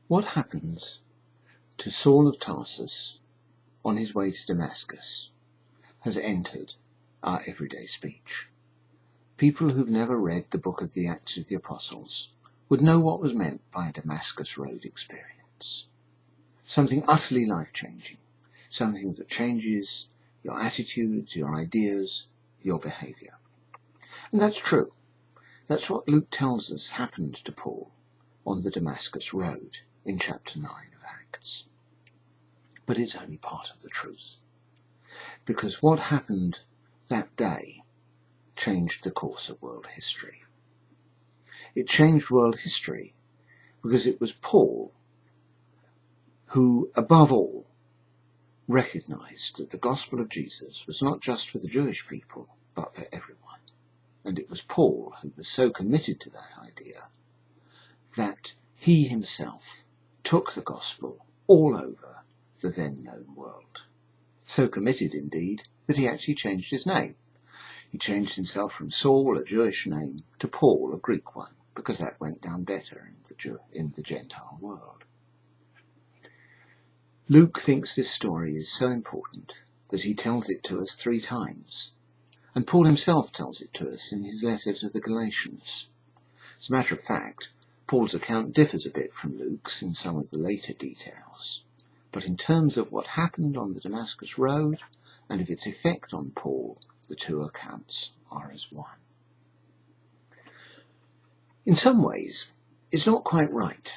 What happens to Saul of Tarsus on his way to Damascus has entered our everyday speech. People who've never read the book of the Acts of the Apostles would know what was meant by a Damascus Road experience. Something utterly life-changing, something that changes your attitudes, your ideas, your behaviour. And that's true. That's what Luke tells us happened to Paul on the Damascus Road in chapter 9 of Acts. But it's only part of the truth. Because what happened that day changed the course of world history. It changed world history because it was Paul who, above all, recognized that the gospel of Jesus was not just for the Jewish people, but for everyone. And it was Paul who was so committed to that idea that he himself took the gospel all over the then known world. So committed, indeed, that he actually changed his name. He changed himself from Saul, a Jewish name, to Paul, a Greek one, because that went down better in the Gentile world. Luke thinks this story is so important that he tells it to us 3 times, and Paul himself tells it to us in his letter to the Galatians. As a matter of fact, Paul's account differs a bit from Luke's in some of the later details, but in terms of what happened on the Damascus Road and of its effect on Paul, the 2 accounts are as one. In some ways, it's not quite right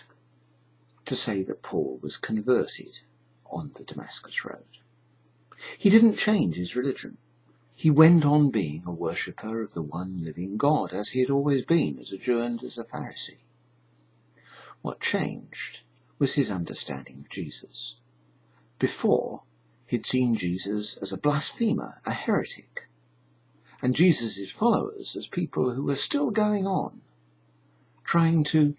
to say that Paul was converted on the Damascus Road. He didn't change his religion. He went on being a worshipper of the one living God, as he had always been as a Jew and as a Pharisee. What changed was his understanding of Jesus. Before, he'd seen Jesus as a blasphemer, a heretic, and Jesus' followers as people who were still going on, trying to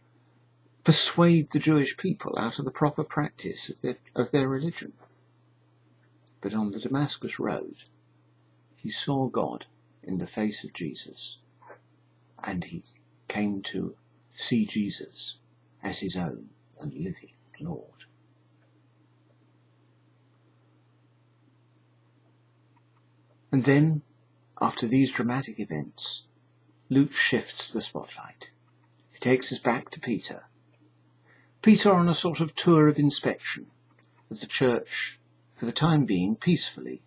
persuade the Jewish people out of the proper practice of their religion. But on the Damascus Road, he saw God in the face of Jesus, and he came to see Jesus as his own and living Lord. And then, after these dramatic events, Luke shifts the spotlight. He takes us back to Peter. Peter on a sort of tour of inspection of the church, for the time being peacefully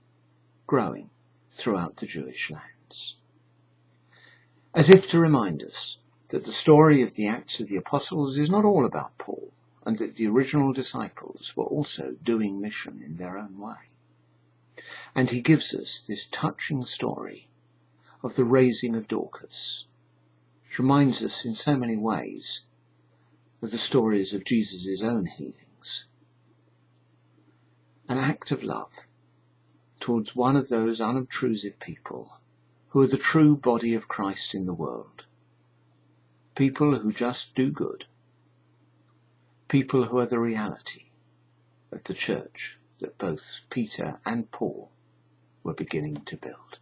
growing throughout the Jewish lands. As if to remind us that the story of the Acts of the Apostles is not all about Paul, and that the original disciples were also doing mission in their own way. And he gives us this touching story of the raising of Dorcas, which reminds us in so many ways of the stories of Jesus' own healings. An act of love towards one of those unobtrusive people who are the true body of Christ in the world. People who just do good. People who are the reality of the church that both Peter and Paul were beginning to build.